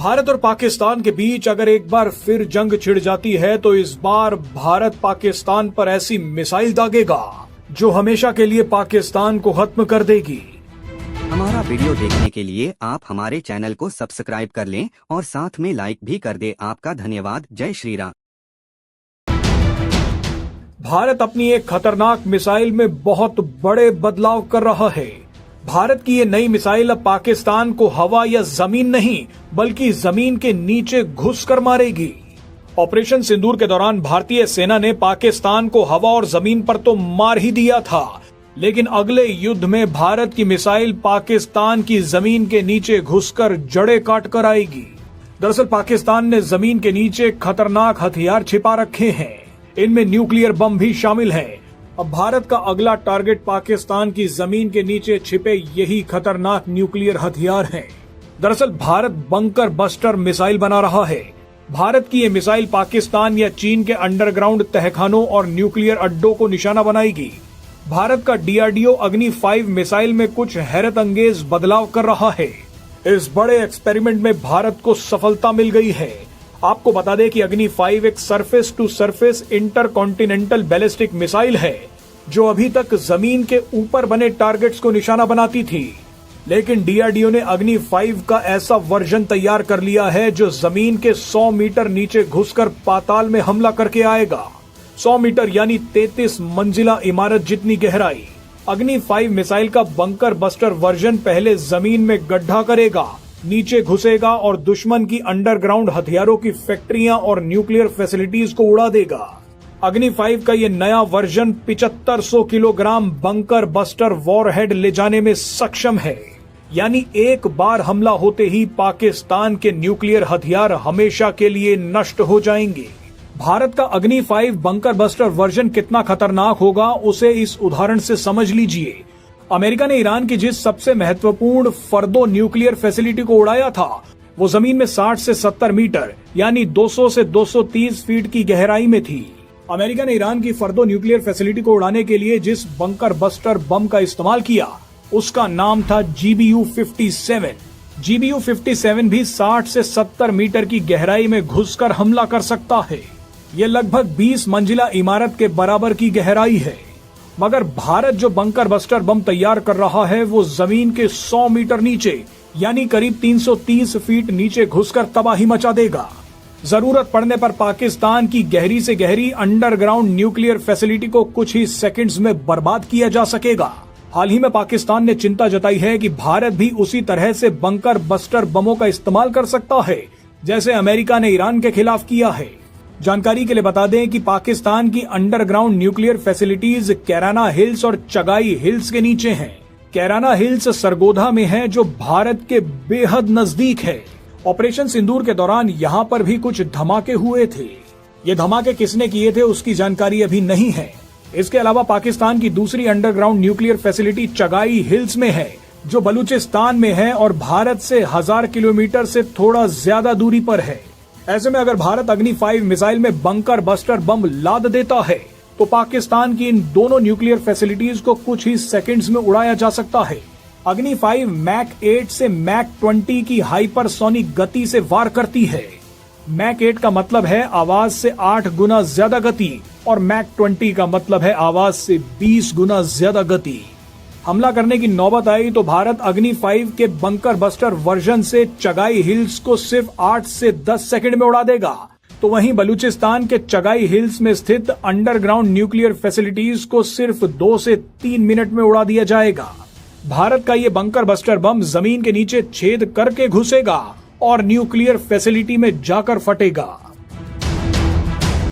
भारत और पाकिस्तान के बीच अगर एक बार फिर जंग छिड़ जाती है तो इस बार भारत पाकिस्तान पर ऐसी मिसाइल दागेगा जो हमेशा के लिए पाकिस्तान को खत्म कर देगी। हमारा वीडियो देखने के लिए आप हमारे चैनल को सब्सक्राइब कर लें और साथ में लाइक भी कर दे। आपका धन्यवाद। जय श्री राम। भारत अपनी एक खतरनाक मिसाइल में बहुत बड़े बदलाव कर रहा है। भारत की ये नई मिसाइल अब पाकिस्तान को हवा या जमीन नहीं बल्कि जमीन के नीचे घुसकर मारेगी। ऑपरेशन सिंदूर के दौरान भारतीय सेना ने पाकिस्तान को हवा और जमीन पर तो मार ही दिया था, लेकिन अगले युद्ध में भारत की मिसाइल पाकिस्तान की जमीन के नीचे घुसकर जड़ें काट कर आएगी। दरअसल पाकिस्तान ने जमीन के नीचे खतरनाक हथियार छिपा रखे हैं, इनमें न्यूक्लियर बम भी शामिल है। अब भारत का अगला टारगेट पाकिस्तान की जमीन के नीचे छिपे यही खतरनाक न्यूक्लियर हथियार हैं। दरअसल भारत बंकर बस्टर मिसाइल बना रहा है। भारत की ये मिसाइल पाकिस्तान या चीन के अंडरग्राउंड तहखानों और न्यूक्लियर अड्डों को निशाना बनाएगी। भारत का DRDO अग्नि 5 मिसाइल में कुछ हैरत अंगेज बदलाव कर रहा है। इस बड़े एक्सपेरिमेंट में भारत को सफलता मिल गई है। आपको बता दें कि अग्नि 5 एक surface to surface intercontinental ballistic missile है जो अभी तक जमीन के ऊपर बने टारगेट्स को निशाना बनाती थी, लेकिन DRDO ने अग्नि 5 का ऐसा वर्जन तैयार कर लिया है जो जमीन के 100 मीटर नीचे घुसकर पाताल में हमला करके आएगा। 100 मीटर यानी 33 मंजिला इमारत जितनी गहराई। अग्नि 5 मिसाइल का बंकर बस्टर वर्जन पहले जमीन में गड्ढा करेगा, नीचे घुसेगा और दुश्मन की अंडरग्राउंड हथियारों की फैक्ट्रियां और न्यूक्लियर फैसिलिटीज को उड़ा देगा। अग्नि 5 का ये नया version 7500 kilogram bunker buster warhead ले जाने में सक्षम है, यानी एक बार हमला होते ही पाकिस्तान के न्यूक्लियर हथियार हमेशा के लिए नष्ट हो जाएंगे। भारत का अग्नि 5 बंकर बस्टर वर्जन कितना खतरनाक होगा उसे इस उदाहरण से समझ लीजिए। अमेरिका ने ईरान की जिस सबसे महत्वपूर्ण फर्दो न्यूक्लियर फैसिलिटी को उड़ाया था वो जमीन में 60 से 70 मीटर यानी 200 से 230 फीट की गहराई में थी। अमेरिका ने ईरान की फर्दो न्यूक्लियर फैसिलिटी को उड़ाने के लिए जिस बंकर बस्टर बम का इस्तेमाल किया उसका नाम था GBU-57। GBU-57 भी 60 से 70 मीटर की गहराई में घुसकर हमला कर सकता है। ये लगभग 20 मंजिला इमारत के बराबर की गहराई है। मगर भारत जो बंकर बस्टर बम तैयार कर रहा है वो जमीन के 100 मीटर नीचे यानी करीब 330 फीट नीचे घुसकर तबाही मचा देगा। जरूरत पड़ने पर पाकिस्तान की गहरी से गहरी अंडरग्राउंड न्यूक्लियर फैसिलिटी को कुछ ही सेकंड्स में बर्बाद किया जा सकेगा। हाल ही में पाकिस्तान ने चिंता जताई है कि भारत भी उसी तरह से बंकर बस्टर बमों का इस्तेमाल कर सकता है जैसे अमेरिका ने ईरान के खिलाफ किया है। जानकारी के लिए बता दें कि पाकिस्तान की underground nuclear facilities Kairana hills और चगाई हिल्स के नीचे हैं। कैराना हिल्स सरगोधा में है जो भारत के बेहद नजदीक है। ऑपरेशन सिंदूर के दौरान यहाँ पर भी कुछ धमाके हुए थे। ये धमाके किसने किए थे उसकी जानकारी अभी नहीं है। इसके अलावा पाकिस्तान की दूसरी underground nuclear facility Chagai hills में है जो बलूचिस्तान में है और भारत से 1000 किलोमीटर से थोड़ा ज्यादा दूरी पर है। ऐसे में अगर भारत अग्नि 5 मिसाइल में बंकर बस्टर बम लाद देता है तो पाकिस्तान की इन दोनों न्यूक्लियर फैसिलिटीज को कुछ ही सेकंड्स में उड़ाया जा सकता है। अग्नि 5 मैक 8 से मैक 20 की हाइपरसोनिक गति से वार करती है। मैक 8 का मतलब है आवाज से 8 गुना ज्यादा गति और मैक 20 का मतलब है आवाज से 20 गुना ज्यादा गति। हमला करने की नौबत आई तो भारत अग्नि 5 के बंकर बस्टर वर्जन से चगाई हिल्स को सिर्फ 8 से 10 सेकंड में उड़ा देगा, तो वहीं बलूचिस्तान के चगाई हिल्स में स्थित अंडरग्राउंड न्यूक्लियर फैसिलिटीज को सिर्फ 2 से 3 मिनट में उड़ा दिया जाएगा। भारत का ये बंकर बस्टर बम जमीन के नीचे छेद करके घुसेगा और न्यूक्लियर फैसिलिटी में जाकर फटेगा।